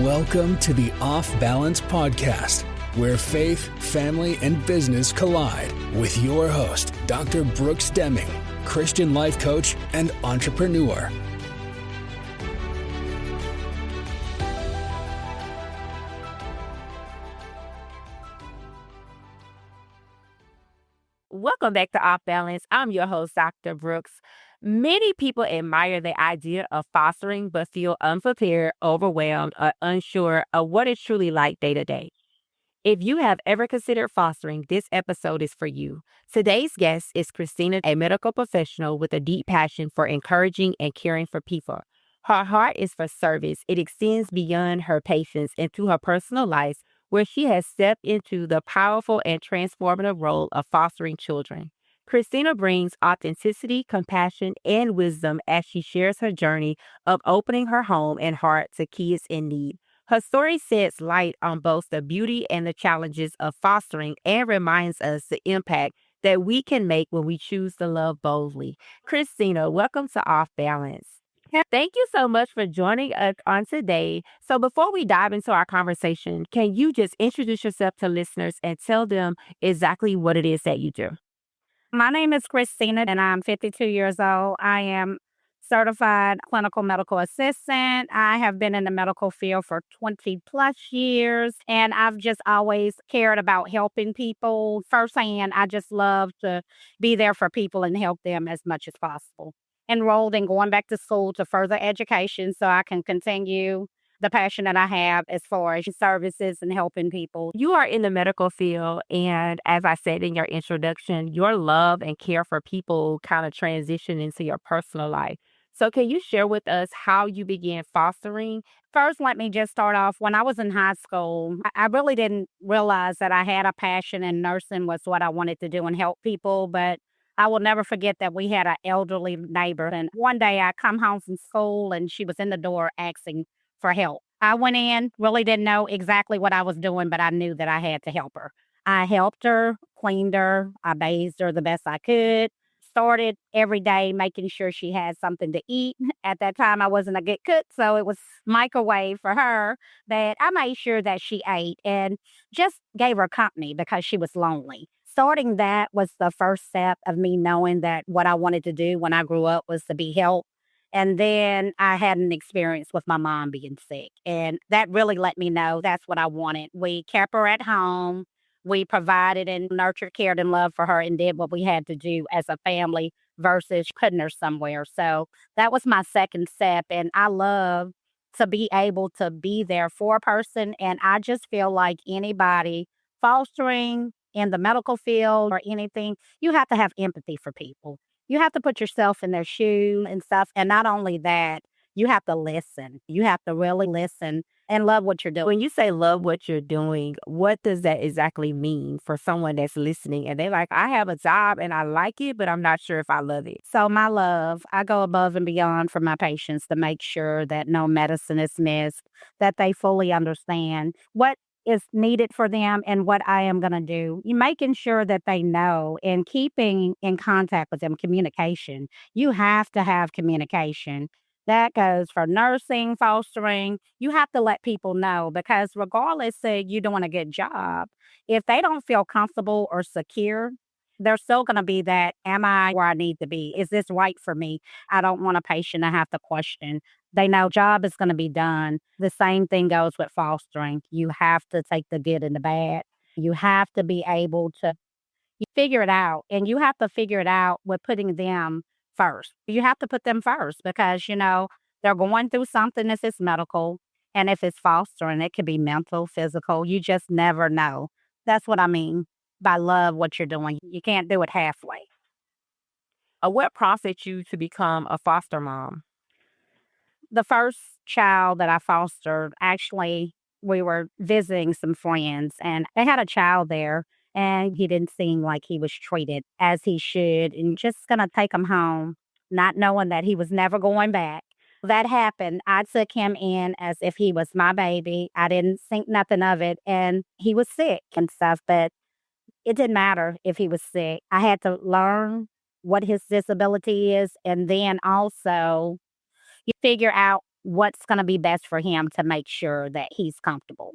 Welcome to the Off Balance Podcast, where faith, family, and business collide with your host, Dr. Brooks Deming, Christian life coach and entrepreneur. Welcome back to Off Balance. I'm your host, Dr. Brooks. Many people admire the idea of fostering, but feel unprepared, overwhelmed, or unsure of what it's truly like day to day. If you have ever considered fostering, this episode is for you. Today's guest is Khristina, a medical professional with a deep passion for encouraging and caring for people. Her heart is for service. It extends beyond her patients into her personal life, where she has stepped into the powerful and transformative role of fostering children. Khristina brings authenticity, compassion, and wisdom as she shares her journey of opening her home and heart to kids in need. Her story sheds light on both the beauty and the challenges of fostering and reminds us the impact that we can make when we choose to love boldly. Khristina, welcome to Off Balance. Thank you so much for joining us on today. So before we dive into our conversation, can you just introduce yourself to listeners and tell them exactly what it is that you do? My name is Khristina, and I'm 52 years old. I am certified clinical medical assistant. I have been in the medical field for 20 plus years, and I've just always cared about helping people firsthand. I just love to be there for people and help them as much as possible. Enrolled in going back to school to further education so I can continue the passion that I have as far as services and helping people. You are in the medical field, and as I said in your introduction, your love and care for people kind of transition into your personal life. So can you share with us how you began fostering? First, let me just start off. When I was in high school, I really didn't realize that I had a passion and nursing was what I wanted to do and help people. But I will never forget that we had an elderly neighbor. And one day I come home from school and she was in the door asking for help. I went in, really didn't know exactly what I was doing, but I knew that I had to help her. I helped her, cleaned her, I bathed her the best I could, started every day making sure she had something to eat. At that time, I wasn't a good cook, so it was microwave for her, but I made sure that she ate and just gave her company because she was lonely. Starting that was the first step of me knowing that what I wanted to do when I grew up was to be helped. And then I had an experience with my mom being sick, and that really let me know that's what I wanted. We kept her at home. We provided and nurtured, cared, and loved for her and did what we had to do as a family versus putting her somewhere. So that was my second step. And I love to be able to be there for a person. And I just feel like anybody fostering in the medical field or anything, you have to have empathy for people. You have to put yourself in their shoes and stuff. And not only that, you have to listen. You have to really listen and love what you're doing. When you say love what you're doing, what does that exactly mean for someone that's listening and they're like, I have a job and I like it, but I'm not sure if I love it? So my love, I go above and beyond for my patients to make sure that no medicine is missed, that they fully understand what is needed for them and what I am going to do. You making sure that they know and keeping in contact with them, communication. You have to have communication. That goes for nursing, fostering. You have to let people know because regardless of you doing a good job, if they don't feel comfortable or secure, there's still going to be that, am I where I need to be? Is this right for me? I don't want a patient to have to question. They know job is going to be done. The same thing goes with fostering. You have to take the good and the bad. You have to be able to you figure it out, and you have to figure it out with putting them first. You have to put them first because, they're going through something if it's medical, and if it's fostering, it could be mental, physical. You just never know. That's what I mean by love what you're doing. You can't do it halfway. What prompted you to become a foster mom? The first child that I fostered, actually, we were visiting some friends and they had a child there and he didn't seem like he was treated as he should and just going to take him home, not knowing that he was never going back. That happened. I took him in as if he was my baby. I didn't think nothing of it. And he was sick and stuff, but it didn't matter if he was sick. I had to learn what his disability is and then also you figure out what's going to be best for him to make sure that he's comfortable.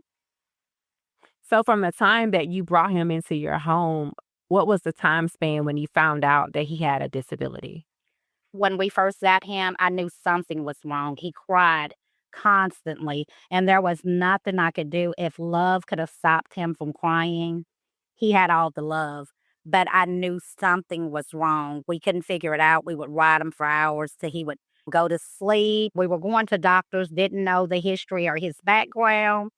So from the time that you brought him into your home, what was the time span when you found out that he had a disability? When we first got him, I knew something was wrong. He cried constantly, and there was nothing I could do. If love could have stopped him from crying, he had all the love, but I knew something was wrong. We couldn't figure it out. We would ride him for hours till he would go to sleep. We were going to doctors, didn't know the history or his background.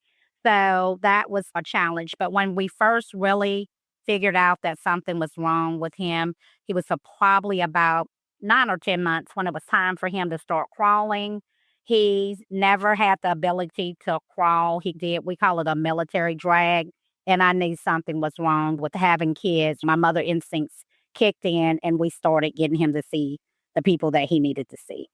So that was a challenge. But when we first really figured out that something was wrong with him, he was probably about 9 or 10 months when it was time for him to start crawling. He never had the ability to crawl. He did, we call it a military drag. And I knew something was wrong with having kids. My mother instincts kicked in and we started getting him to see the people that he needed to see.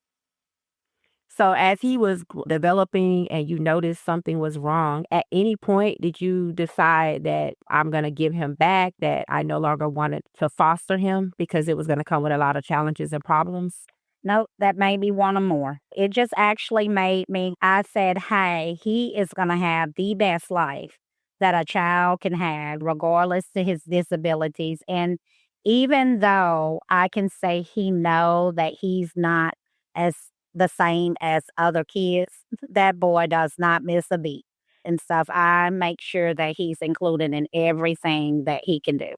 So as he was developing and you noticed something was wrong, at any point did you decide that I'm going to give him back, that I no longer wanted to foster him because it was going to come with a lot of challenges and problems? No, that made me want him more. It just actually made me, I said, hey, he is going to have the best life that a child can have, regardless to his disabilities. And even though I can say he know that he's not as the same as other kids, that boy does not miss a beat and stuff. I make sure that he's included in everything that he can do.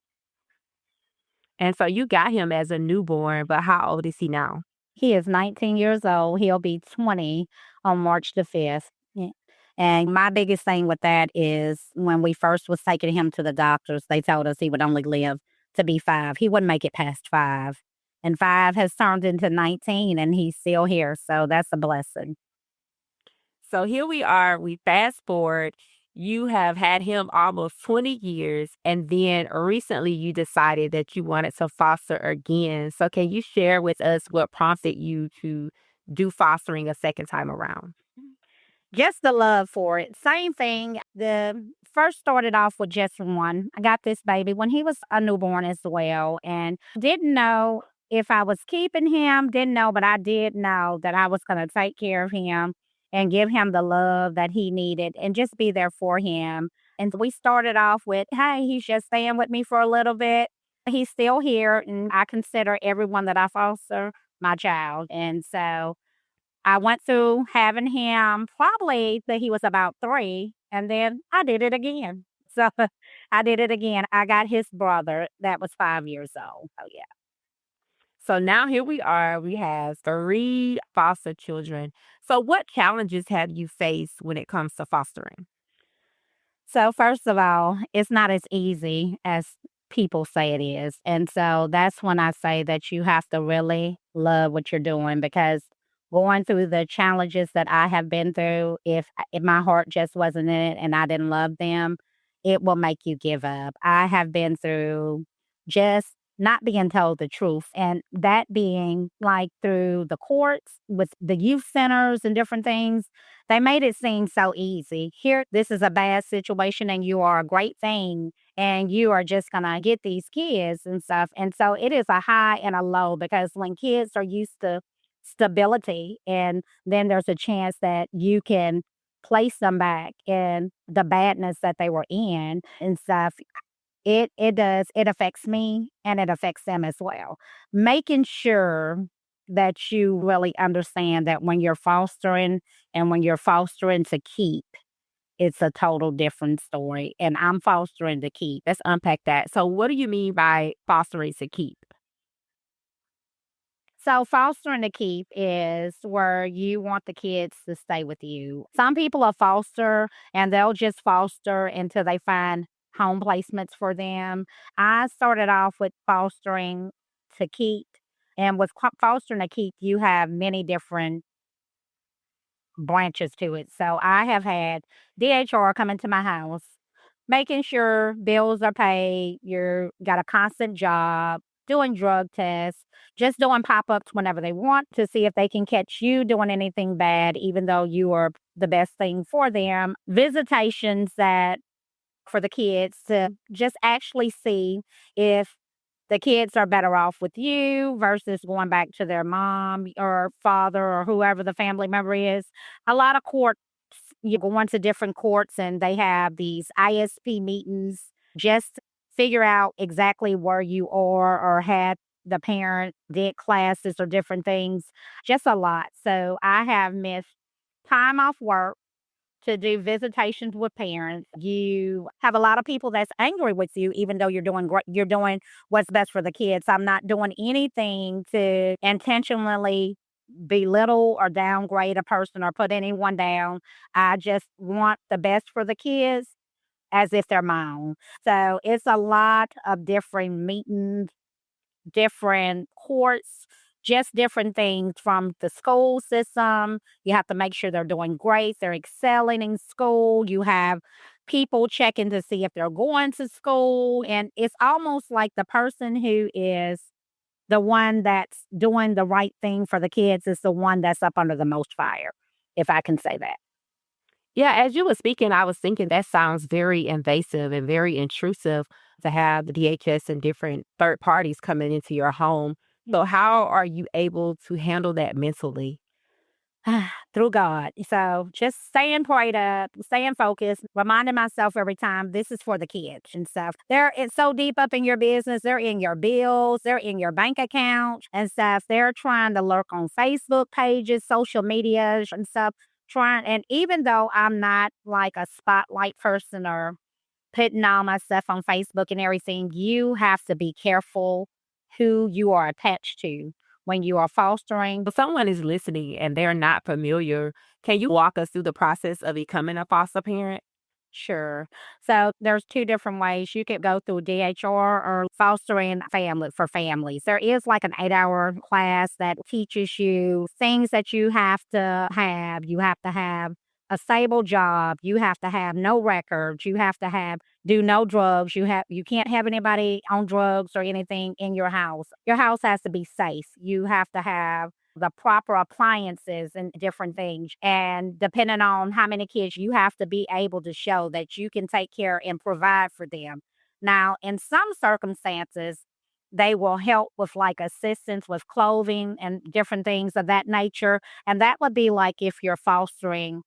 And so you got him as a newborn, but how old is he now? He is 19 years old. He'll be 20 on March the 5th. Yeah. And my biggest thing with that is when we first was taking him to the doctors, they told us he would only live to be 5. He wouldn't make it past 5. And 5 has turned into 19 and he's still here. So that's a blessing. So here we are, we fast forward. You have had him almost 20 years, and then recently you decided that you wanted to foster again. So can you share with us what prompted you to do fostering a second time around? Just the love for it. Same thing. The first started off with just one. I got this baby when he was a newborn as well and didn't know if I was keeping him, didn't know, but I did know that I was going to take care of him and give him the love that he needed and just be there for him. And we started off with, hey, he's just staying with me for a little bit. He's still here, and I consider everyone that I foster my child. And so I went through having him probably till he was about 3, and then I did it again. So, I did it again. I got his brother that was 5 years old. Oh, yeah. So now here we are, we have 3 foster children. So what challenges have you faced when it comes to fostering? So, first of all, it's not as easy as people say it is, and so that's when I say that you have to really love what you're doing because going through the challenges that I have been through, if my heart just wasn't in it and I didn't love them, it will make you give up. I have been through just not being told the truth, and that being, like, through the courts with the youth centers and different things. They made it seem so easy. Here, this is a bad situation and you are a great thing and you are just gonna get these kids and stuff. And so it is a high and a low because when kids are used to stability and then there's a chance that you can place them back in the badness that they were in and stuff, it affects me and it affects them as well. Making sure that you really understand that when you're fostering and when you're fostering to keep, it's a total different story, and I'm fostering to keep. Let's unpack that. So what do you mean by fostering to keep? So fostering to keep is where you want the kids to stay with you. Some people are foster and they'll just foster until they find home placements for them. I started off with fostering to keep. And with fostering to keep, you have many different branches to it. So I have had DHR come into my house, making sure bills are paid, you're got a constant job, doing drug tests, just doing pop-ups whenever they want to see if they can catch you doing anything bad, even though you are the best thing for them. Visitations that for the kids to just actually see if the kids are better off with you versus going back to their mom or father or whoever the family member is. A lot of courts, you go into different courts and they have these ISP meetings. Just figure out exactly where you are or had the parent did classes or different things. Just a lot. So I have missed time off work to do visitations with parents. You have a lot of people that's angry with you, even though you're doing great. You're doing what's best for the kids. I'm not doing anything to intentionally belittle or downgrade a person or put anyone down. I just want the best for the kids as if they're my own. So it's a lot of different meetings, different courts, just different things from the school system. You have to make sure they're doing great, they're excelling in school. You have people checking to see if they're going to school. And it's almost like the person who is the one that's doing the right thing for the kids is the one that's up under the most fire, if I can say that. Yeah, as you were speaking, I was thinking that sounds very invasive and very intrusive to have the DHS and different third parties coming into your home. So, how are you able to handle that mentally? Through God. So just staying prayed up, staying focused, reminding myself every time this is for the kids and stuff. It's so deep up in your business. They're in your bills, they're in your bank account and stuff. They're trying to lurk on Facebook pages, social media and stuff. And even though I'm not like a spotlight person or putting all my stuff on Facebook and everything, you have to be careful who you are attached to when you are fostering. If someone is listening and they're not familiar, can you walk us through the process of becoming a foster parent? Sure. So there's two different ways. You could go through DHR or fostering family for families. There is like an 8-hour class that teaches you things that you have to have. You have to have a stable job. You have to have no records. You have to have do no drugs. You can't have anybody on drugs or anything in your house. Your house has to be safe. You have to have the proper appliances and different things. And depending on how many kids, you have to be able to show that you can take care and provide for them. Now, in some circumstances, they will help with like assistance with clothing and different things of that nature. And that would be like if you're fostering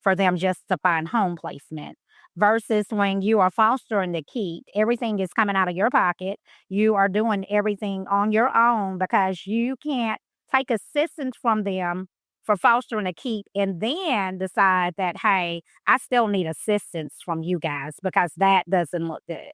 for them just to find home placement. Versus when you are fostering the keep, everything is coming out of your pocket. You are doing everything on your own because you can't take assistance from them for fostering a keep and then decide that, hey, I still need assistance from you guys because that doesn't look good.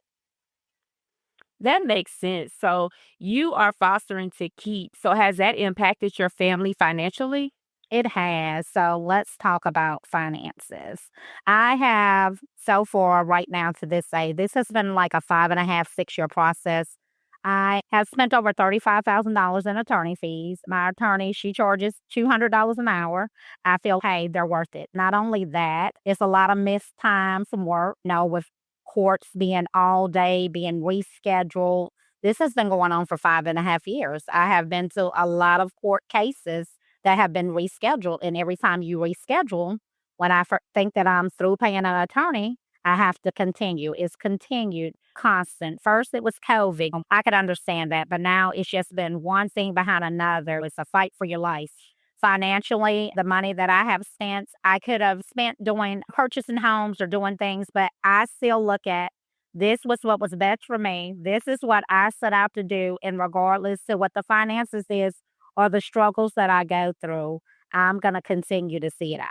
That makes sense. So, you are fostering to keep. So, has that impacted your family financially? It has. So let's talk about finances. I have so far right now to this day, this has been like a 5.5, 6 year process. I have spent over $35,000 in attorney fees. My attorney, she charges $200 an hour. I feel, hey, they're worth it. Not only that, it's a lot of missed time from work, with courts being all day, being rescheduled. This has been going on for 5.5 years. I have been to a lot of court cases that have been rescheduled. And every time you reschedule, when I think that I'm through paying an attorney, I have to continue. It's continued, constant. First, it was COVID. I could understand that, but now it's just been one thing behind another. It's a fight for your life. Financially, the money that I have spent, I could have spent doing purchasing homes or doing things, but I still look at this was what was best for me. This is what I set out to do, and regardless to what the finances is or the struggles that I go through, I'm going to continue to see it out.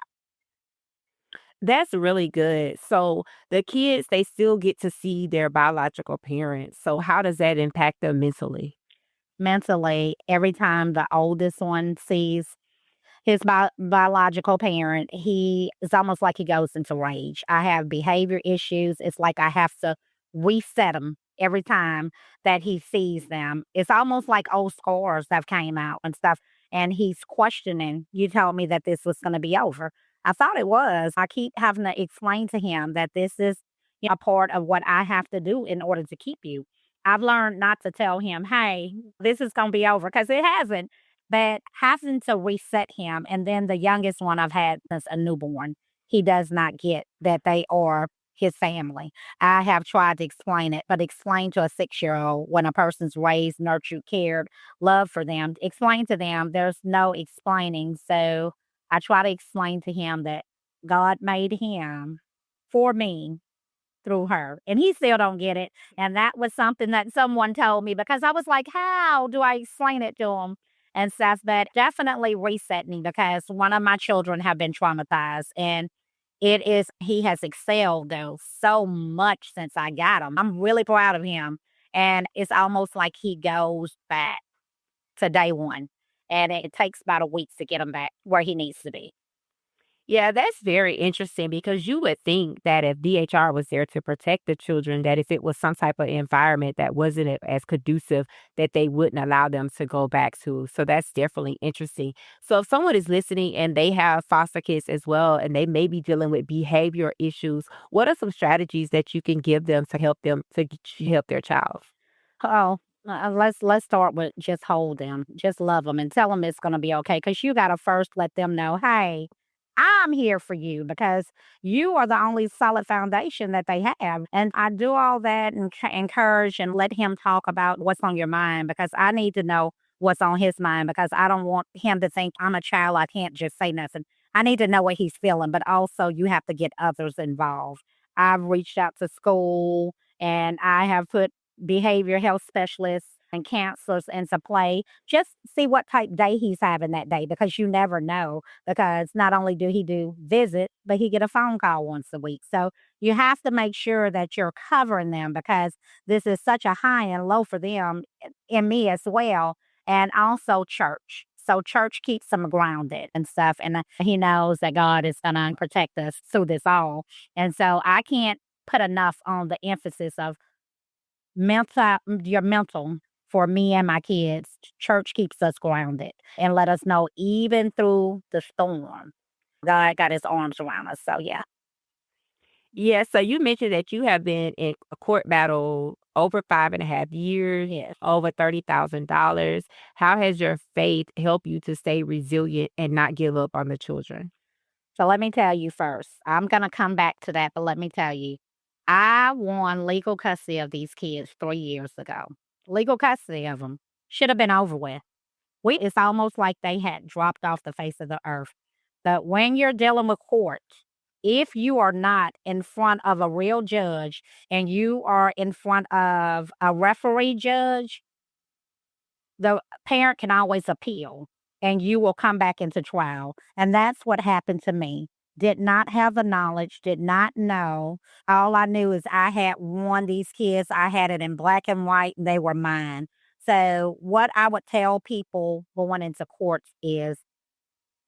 That's really good. So, the kids, they still get to see their biological parents. So, how does that impact them mentally? Mentally, every time the oldest one sees his biological parent, he it's almost like he goes into rage. I have behavior issues. It's like I have to reset him every time that he sees them. It's almost like old scores that came out and stuff. And he's questioning, you told me that this was going to be over. I thought it was. I keep having to explain to him that this is a part of what I have to do in order to keep you. I've learned not to tell him, hey, this is going to be over because it hasn't, but having to reset him. And then the youngest one I've had since a newborn, he does not get that they are his family. I have tried to explain it, but explain to a 6-year-old when a person's raised, nurtured, cared, love for them, explain to them there's no explaining. So I try to explain to him that God made him for me through her, and he still don't get it, and that was something that someone told me because I was like, "How do I explain it to him?" And stuff, but definitely reset me because one of my children have been traumatized, and he has excelled, though, so much since I got him. I'm really proud of him, and it's almost like he goes back to day one, and it takes about a week to get him back where he needs to be. Yeah, that's very interesting because you would think that if DHR was there to protect the children, that if it was some type of environment that wasn't as conducive, that they wouldn't allow them to go back to. So that's definitely interesting. So if someone is listening and they have foster kids as well, and they may be dealing with behavior issues, what are some strategies that you can give them to help help their child? Oh, let's start with just hold them, just love them, and tell them it's gonna be okay. Cause you gotta first let them know, "Hey, I'm here for you," because you are the only solid foundation that they have, and I do all that and encourage and let him talk about what's on your mind because I need to know what's on his mind because I don't want him to think I'm a child, I can't just say nothing. I need to know what he's feeling, but also you have to get others involved. I've reached out to school, and I have put behavior health specialists and counselors into play. Just see what type day he's having that day because you never know. Because not only do he do visit, but he get a phone call once a week. So you have to make sure that you're covering them because this is such a high and low for them and me as well. And also church. So church keeps them grounded and stuff. And he knows that God is going to protect us through this all. And so I can't put enough on the emphasis of your mental for me and my kids. Church keeps us grounded and let us know even through the storm, God got his arms around us. So yeah. Yeah, so you mentioned that you have been in a court battle over 5.5 years, Yes. over $30,000. How has your faith helped you to stay resilient and not give up on the children? So let me tell you first. I'm gonna come back to that, but let me tell you, I won legal custody of these kids 3 years ago. Legal custody of them should have been over with. It's almost like they had dropped off the face of the earth. But when you're dealing with court, if you are not in front of a real judge and you are in front of a referee judge, the parent can always appeal and you will come back into trial. And that's what happened to me. Did not have the knowledge, did not know. All I knew is I had won these kids. I had it in black and white, and they were mine. So, what I would tell people going into courts is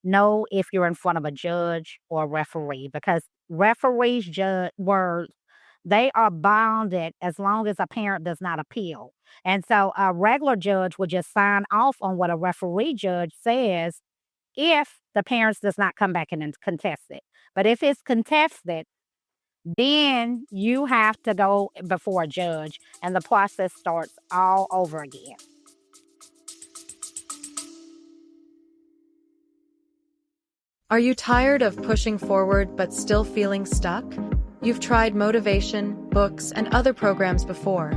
know if you're in front of a judge or a referee because referees judge words they are bounded as long as a parent does not appeal. And so a regular judge would just sign off on what a referee judge says if the parents does not come back in and contest it. But if it's contested, then you have to go before a judge and the process starts all over again. Are you tired of pushing forward but still feeling stuck? You've tried motivation, books, and other programs before,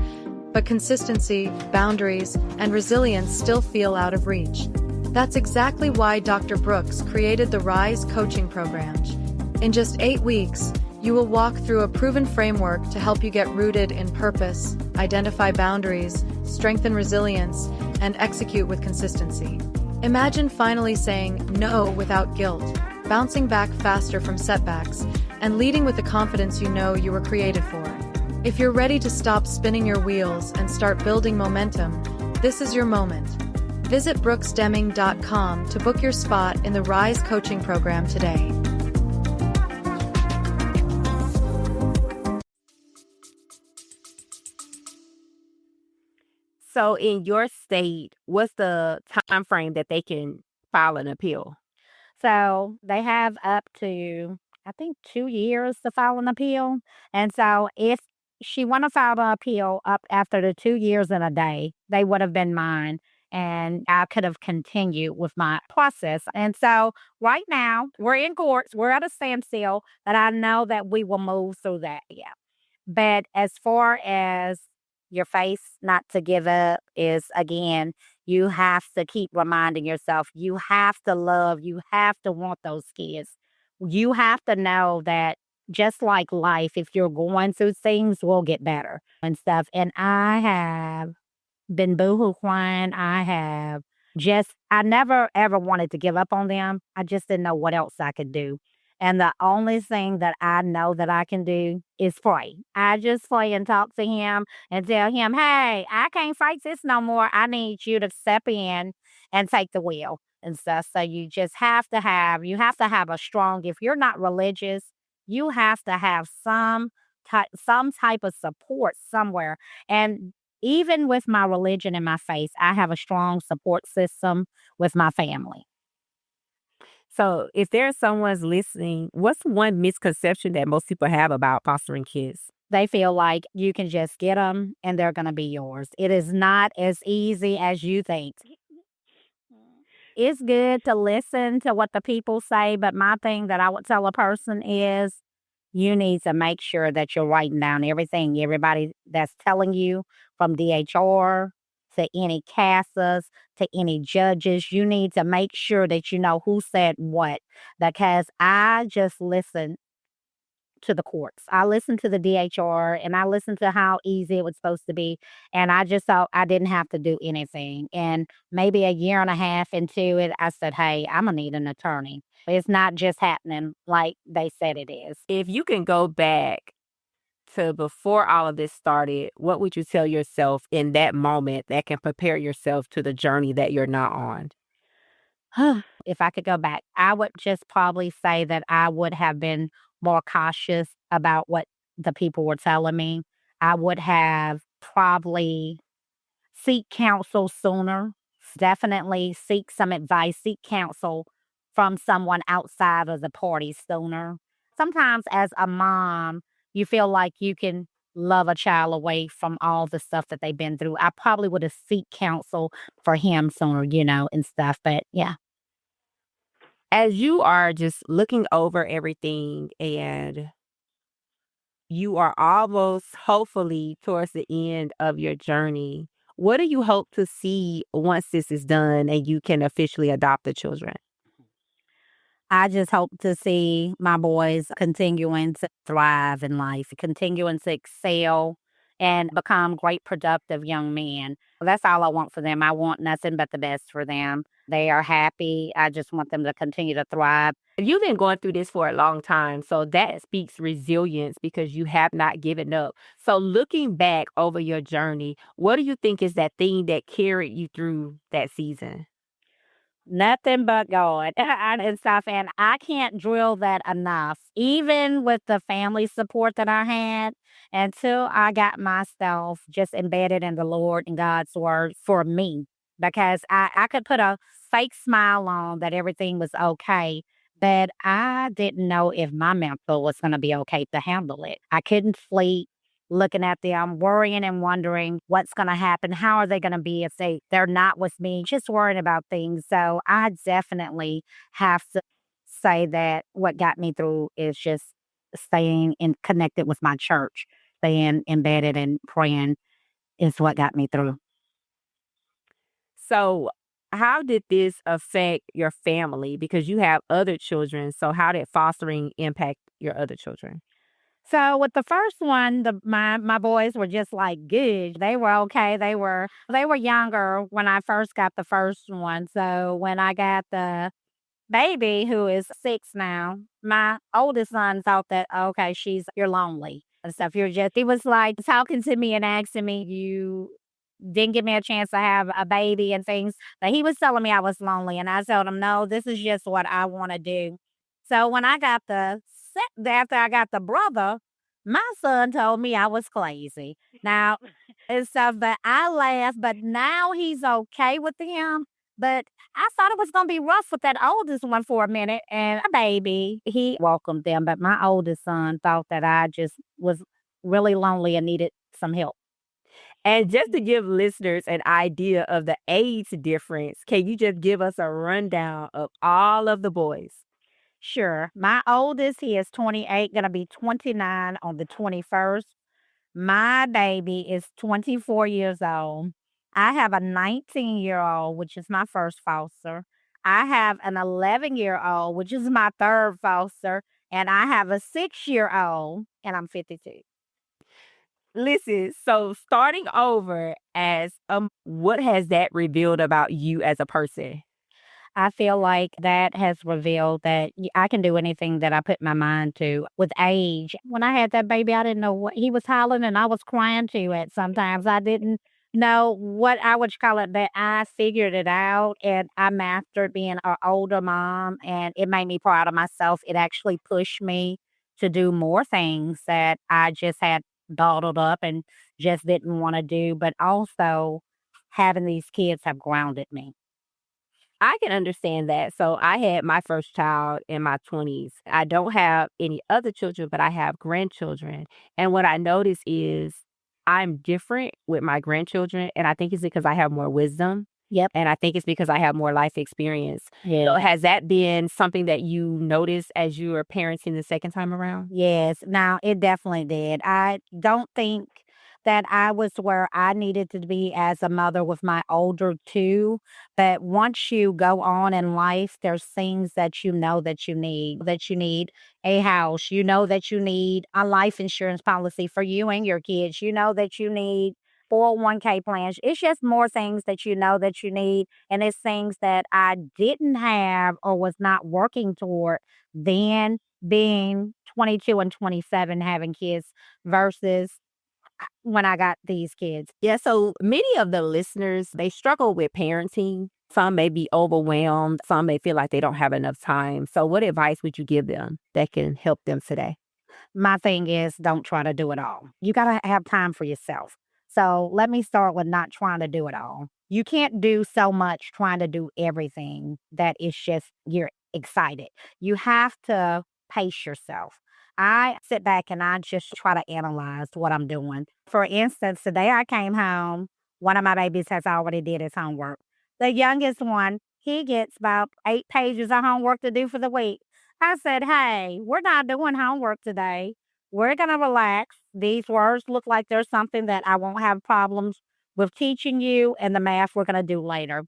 but consistency, boundaries, and resilience still feel out of reach. That's exactly why Dr. Brooks created the Rise coaching program. In just 8 weeks, you will walk through a proven framework to help you get rooted in purpose, identify boundaries, strengthen resilience, and execute with consistency. Imagine finally saying no without guilt, bouncing back faster from setbacks, and leading with the confidence you know you were created for. If you're ready to stop spinning your wheels and start building momentum, this is your moment. Visit brooksdeming.com to book your spot in the Rise coaching program today. So in your state, what's the time frame that they can file an appeal? So they have up to, I think, 2 years to file an appeal. And so if she want to file an appeal up after the 2 years and a day, they would have been mine. and I could have continued with my process. And so right now we're in courts, we're at a standstill, but I know that we will move through that. Yeah. But as far as your face not to give up is again, you have to keep reminding yourself, you have to love, you have to want those kids. You have to know that just like life, if you're going through things, will get better and stuff. And I have been boohoo crying. I never ever wanted to give up on them. I just didn't know what else I could do. And the only thing that I know that I can do is pray. I just pray and talk to him and tell him, hey, I can't fight this no more. I need you to step in and take the wheel and stuff. So you have to have a strong, if you're not religious, you have to have some type of support somewhere. And even with my religion and my faith, I have a strong support system with my family. So, if there's someone's listening, what's one misconception that most people have about fostering kids? They feel like you can just get them and they're going to be yours. It is not as easy as you think. It's good to listen to what the people say, but my thing that I would tell a person is you need to make sure that you're writing down everything, everybody that's telling you, from DHR to any CASAs to any judges. You need to make sure that you know who said what, because I just listen to the courts. I listened to the DHR and I listened to how easy it was supposed to be. And I just thought I didn't have to do anything. And maybe a year and a half into it, I said, hey, I'm going to need an attorney. It's not just happening like they said it is. If you can go back to before all of this started, what would you tell yourself in that moment that can prepare yourself to the journey that you're now on? If I could go back, I would just probably say that I would have been more cautious about what the people were telling me. I would have probably seek counsel sooner. Definitely seek some advice, seek counsel from someone outside of the party sooner. Sometimes as a mom, you feel like you can love a child away from all the stuff that they've been through. I probably would have seek counsel for him sooner, and stuff. But yeah. As you are just looking over everything and you are almost hopefully towards the end of your journey, what do you hope to see once this is done and you can officially adopt the children? I just hope to see my boys continuing to thrive in life, continuing to excel and become great, productive young men. That's all I want for them. I want nothing but the best for them. They are happy. I just want them to continue to thrive. You've been going through this for a long time, so that speaks resilience because you have not given up. So, looking back over your journey, what do you think is that thing that carried you through that season? Nothing but God and stuff. And I can't drill that enough. Even with the family support that I had, until I got myself just embedded in the Lord and God's word for me, because I could put a fake smile on that everything was okay. But I didn't know if my mental was going to be okay to handle it. I couldn't sleep looking at them, worrying and wondering what's going to happen. How are they going to be if they're not with me? Just worrying about things. So I definitely have to say that what got me through is just staying in connected with my church, staying embedded and praying is what got me through. So, how did this affect your family? Because you have other children. So, how did fostering impact your other children? So with the first one, my boys were just like good. They were okay. They were younger when I first got the first one. So when I got the baby who is 6 now, my oldest son thought that, okay, you're lonely and stuff. He was like talking to me and asking me, you didn't give me a chance to have a baby and things. But he was telling me I was lonely. And I told him, no, this is just what I want to do. So when I got after I got the brother, my son told me I was crazy. Now, and stuff, but I laughed, but now he's okay with him. But I thought it was going to be rough with that oldest one for a minute. And my baby, he welcomed them. But my oldest son thought that I just was really lonely and needed some help. And just to give listeners an idea of the age difference, can you just give us a rundown of all of the boys? Sure. My oldest, he is 28, gonna be 29 on the 21st. My baby is 24 years old. I have a 19-year-old, which is my first foster. I have an 11-year-old, which is my third foster, and I have a 6-year-old, and I'm 52. Listen, so starting over as what has that revealed about you as a person? I feel like that has revealed that I can do anything that I put my mind to. With age, when I had that baby, I didn't know what he was hollering and I was crying to it. Sometimes I didn't know what I would call it, but I figured it out and I mastered being an older mom and it made me proud of myself. It actually pushed me to do more things that I just had bottled up and just didn't want to do. But also having these kids have grounded me. I can understand that. So I had my first child in my 20s. I don't have any other children, but I have grandchildren. And what I notice is I'm different with my grandchildren. And I think it's because I have more wisdom. Yep. And I think it's because I have more life experience. Yeah. So has that been something that you noticed as you were parenting the second time around? Yes. Now, it definitely did. I don't think that I was where I needed to be as a mother with my older 2, but once you go on in life, there's things that you know that you need a house, you know that you need a life insurance policy for you and your kids, you know that you need 401k plans. It's just more things that you need, and it's things that I didn't have or was not working toward then being 22 and 27 having kids versus when I got these kids. Yeah, so many of the listeners, they struggle with parenting. Some may be overwhelmed. Some may feel like they don't have enough time. So what advice would you give them that can help them today? My thing is don't try to do it all. You got to have time for yourself. So let me start with not trying to do it all. You can't do so much trying to do everything that it's just you're excited. You have to pace yourself. I sit back and I just try to analyze what I'm doing. For instance, today I came home. One of my babies has already did his homework. The youngest one, he gets about 8 pages of homework to do for the week. I said, "Hey, we're not doing homework today. We're going to relax. These words look like there's something that I won't have problems with teaching you, and the math we're going to do later."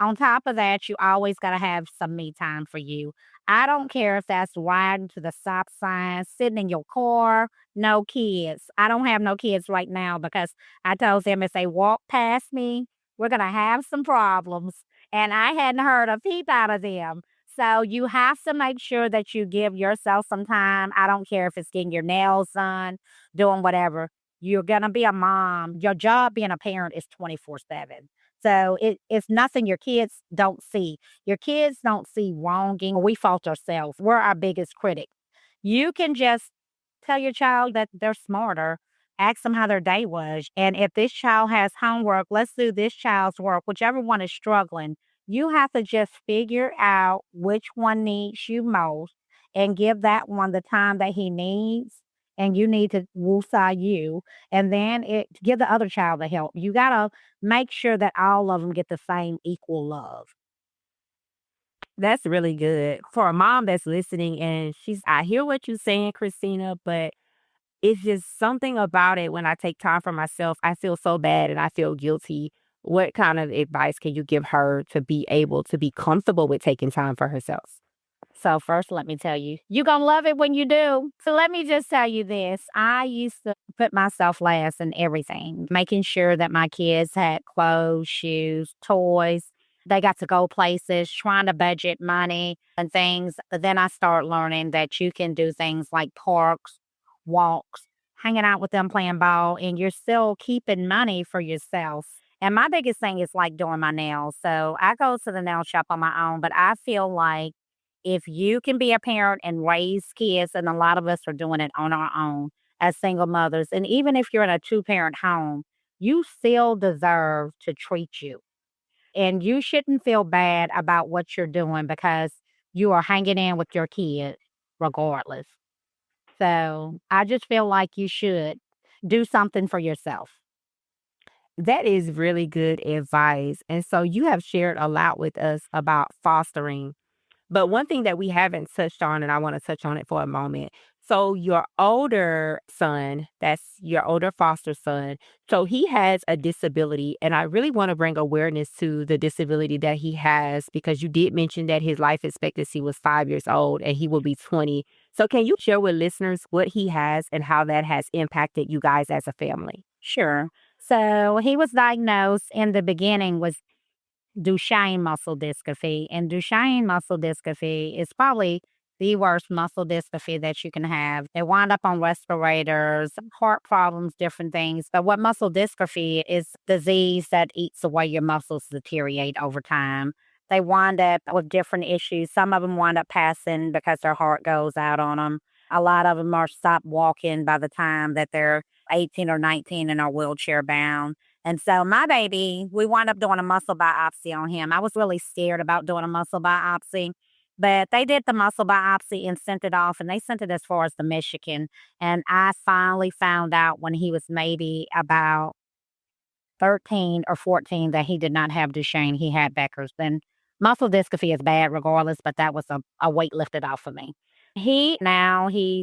On top of that, you always got to have some me time for you. I don't care if that's riding to the stop sign, sitting in your car, no kids. I don't have no kids right now because I told them if they walk past me, we're going to have some problems. And I hadn't heard a peep out of them. So you have to make sure that you give yourself some time. I don't care if it's getting your nails done, doing whatever. You're going to be a mom. Your job being a parent is 24/7. So it's nothing your kids don't see. Your kids don't see wronging. We fault ourselves. We're our biggest critic. You can just tell your child that they're smarter. Ask them how their day was. And if this child has homework, let's do this child's work, whichever one is struggling. You have to just figure out which one needs you most and give that one the time that he needs. And you need to woosah you. And then give the other child the help. You got to make sure that all of them get the same equal love. That's really good. For a mom that's listening and I hear what you're saying, Christina, but it's just something about it when I take time for myself, I feel so bad and I feel guilty. What kind of advice can you give her to be able to be comfortable with taking time for herself? So first, let me tell you, you're going to love it when you do. So let me just tell you this. I used to put myself last in everything, making sure that my kids had clothes, shoes, toys. They got to go places, trying to budget money and things. But then I start learning that you can do things like parks, walks, hanging out with them playing ball, and you're still keeping money for yourself. And my biggest thing is like doing my nails. So I go to the nail shop on my own, but I feel like if you can be a parent and raise kids, and a lot of us are doing it on our own as single mothers, and even if you're in a two-parent home, you still deserve to treat you. And you shouldn't feel bad about what you're doing because you are hanging in with your kids regardless. So I just feel like you should do something for yourself. That is really good advice. And so you have shared a lot with us about fostering. But one thing that we haven't touched on, and I want to touch on it for a moment. So, your older son, that's your older foster son, so he has a disability. And I really want to bring awareness to the disability that he has because you did mention that his life expectancy was 5 years old and he will be 20. So, can you share with listeners what he has and how that has impacted you guys as a family? Sure. So he was diagnosed in the beginning with Duchenne muscle dystrophy, and Duchenne muscle dystrophy is probably the worst muscle dystrophy that you can have. They wind up on respirators, heart problems, different things. But what muscle dystrophy is disease that eats away your muscles deteriorate over time. They wind up with different issues. Some of them wind up passing because their heart goes out on them. A lot of them are stopped walking by the time that they're 18 or 19 and are wheelchair bound. And so my baby, we wound up doing a muscle biopsy on him. I was really scared about doing a muscle biopsy, but they did the muscle biopsy and sent it off, and they sent it as far as the Michigan. And I finally found out when he was maybe about 13 or 14 that he did not have Duchenne. He had Becker's. Then muscle dystrophy is bad regardless, but that was a weight lifted off of me. He's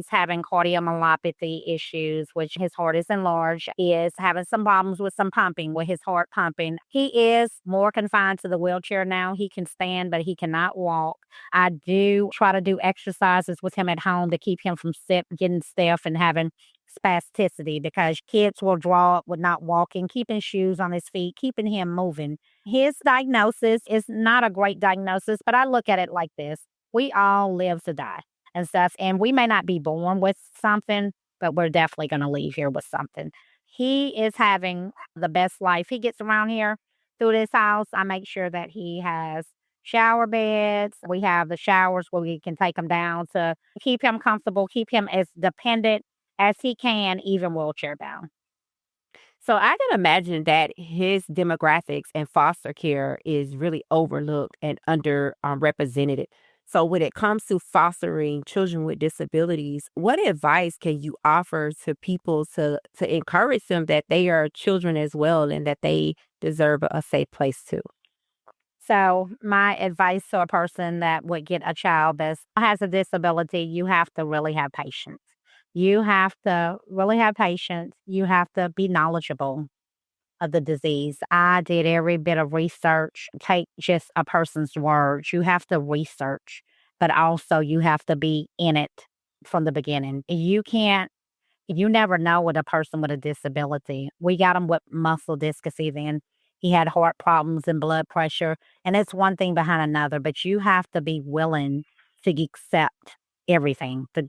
having cardiomyopathy issues, which his heart is enlarged. He is having some problems with some pumping, with his heart pumping. He is more confined to the wheelchair now. He can stand, but he cannot walk. I do try to do exercises with him at home to keep him from getting stiff and having spasticity because kids will draw up with not walking, keeping shoes on his feet, keeping him moving. His diagnosis is not a great diagnosis, but I look at it like this. We all live to die and stuff, and we may not be born with something, but we're definitely going to leave here with something. He is having the best life. He gets around here through this house. I make sure that he has shower beds. We have the showers where we can take him down to keep him comfortable, keep him as dependent as he can, even wheelchair bound. So I can imagine that his demographics and foster care is really overlooked and under represented. So when it comes to fostering children with disabilities, what advice can you offer to people to encourage them that they are children as well and that they deserve a safe place too? So, my advice to a person that would get a child that has a disability, you have to really have patience. You have to really have patience. You have to be knowledgeable of the disease. I did every bit of research. Take just a person's words. You have to research, but also you have to be in it from the beginning. You never know with a person with a disability. We got him with muscle dystrophy then. He had heart problems and blood pressure, and it's one thing behind another, but you have to be willing to accept everything. But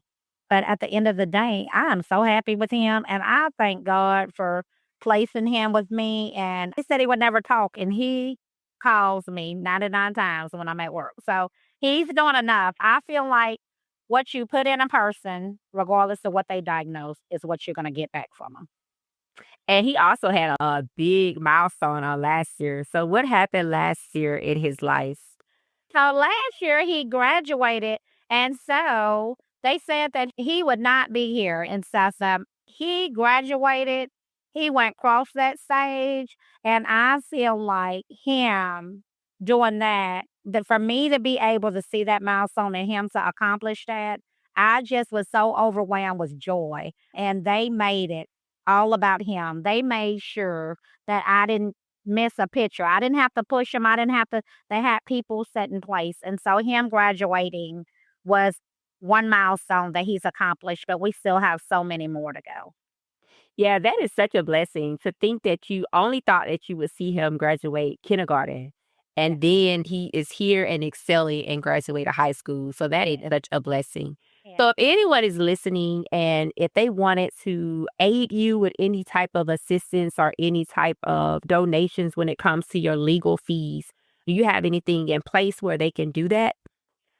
at the end of the day, I am so happy with him, and I thank God for placing him with me. And he said he would never talk, and he calls me 99 times when I'm at work. So he's doing enough. I feel like what you put in a person, regardless of what they diagnose, is what you're gonna get back from them. And he also had a big milestone on last year. So what happened last year in his life? So last year he graduated, and so they said that he would not be here in South. He graduated, he went across that stage, and I feel like him doing that for me to be able to see that milestone and him to accomplish that, I just was so overwhelmed with joy. And they made it all about him. They made sure that I didn't miss a picture. I didn't have to push him. I didn't have to They had people set in place, and so him graduating was one milestone that he's accomplished, but we still have so many more to go. Yeah, that is such a blessing to think that you only thought that you would see him graduate kindergarten. Yeah, And then he is here and excelling and graduate a high school. So that is yeah, such a blessing. yeah. So if anyone is listening and if they wanted to aid you with any type of assistance or any type of donations when it comes to your legal fees, do you have anything in place where they can do that?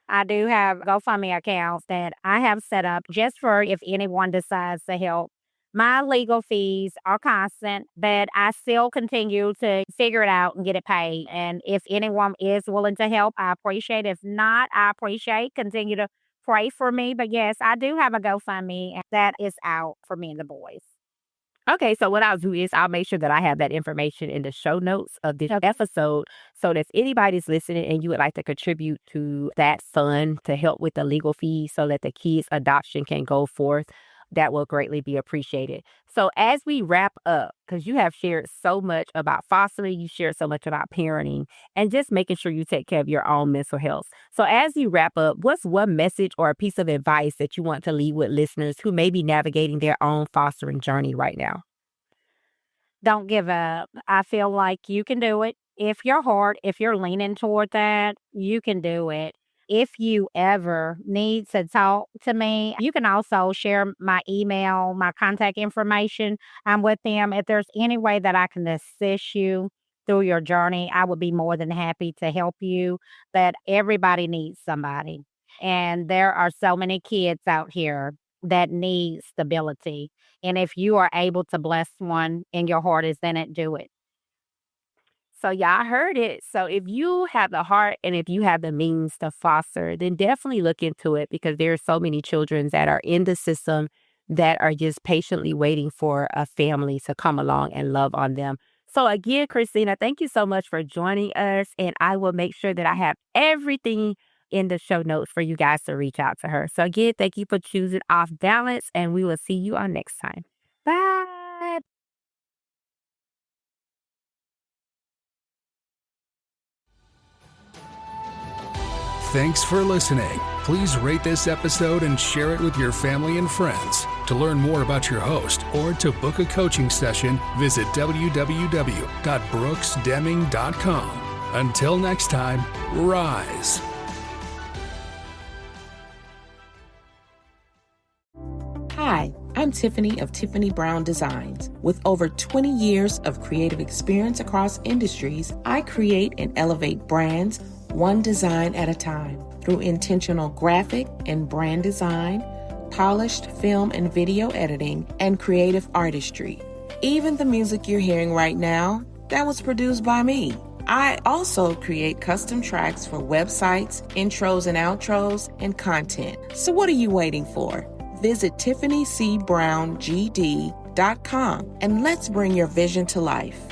I do have GoFundMe accounts that I have set up just for if anyone decides to help. My legal fees are constant, but I still continue to figure it out and get it paid. And if anyone is willing to help, I appreciate it. If not, I appreciate. Continue to pray for me. But yes, I do have a GoFundMe and that is out for me and the boys. Okay, so what I'll do is I'll make sure that I have that information in the show notes of this episode. So that if anybody's listening and you would like to contribute to that fund to help with the legal fees so that the kids' adoption can go forth, that will greatly be appreciated. So as we wrap up, because you have shared so much about fostering, you shared so much about parenting, and just making sure you take care of your own mental health. So as you wrap up, what's one message or a piece of advice that you want to leave with listeners who may be navigating their own fostering journey right now? Don't give up. I feel like you can do it. If you're leaning toward that, you can do it. If you ever need to talk to me, you can also share my email, my contact information. I'm with them. If there's any way that I can assist you through your journey, I would be more than happy to help you. But everybody needs somebody. And there are so many kids out here that need stability. And if you are able to bless one and your heart is in it, do it. So y'all heard it. So if you have the heart and if you have the means to foster, then definitely look into it because there are so many children that are in the system that are just patiently waiting for a family to come along and love on them. So again, Khristina, thank you so much for joining us. And I will make sure that I have everything in the show notes for you guys to reach out to her. So again, thank you for choosing Off Balance, and we will see you on next time. Bye. Thanks for listening. Please rate this episode and share it with your family and friends. To learn more about your host or to book a coaching session, visit www.brooksdeming.com. Until next time, rise. Hi, I'm Tiffany of Tiffany Brown Designs. With over 20 years of creative experience across industries, I create and elevate brands one design at a time through intentional graphic and brand design, polished film and video editing, and creative artistry. Even the music you're hearing right now, that was produced by me. I also create custom tracks for websites, intros and outros, and content. So what are you waiting for? Visit TiffanyCBrownGD.com and let's bring your vision to life.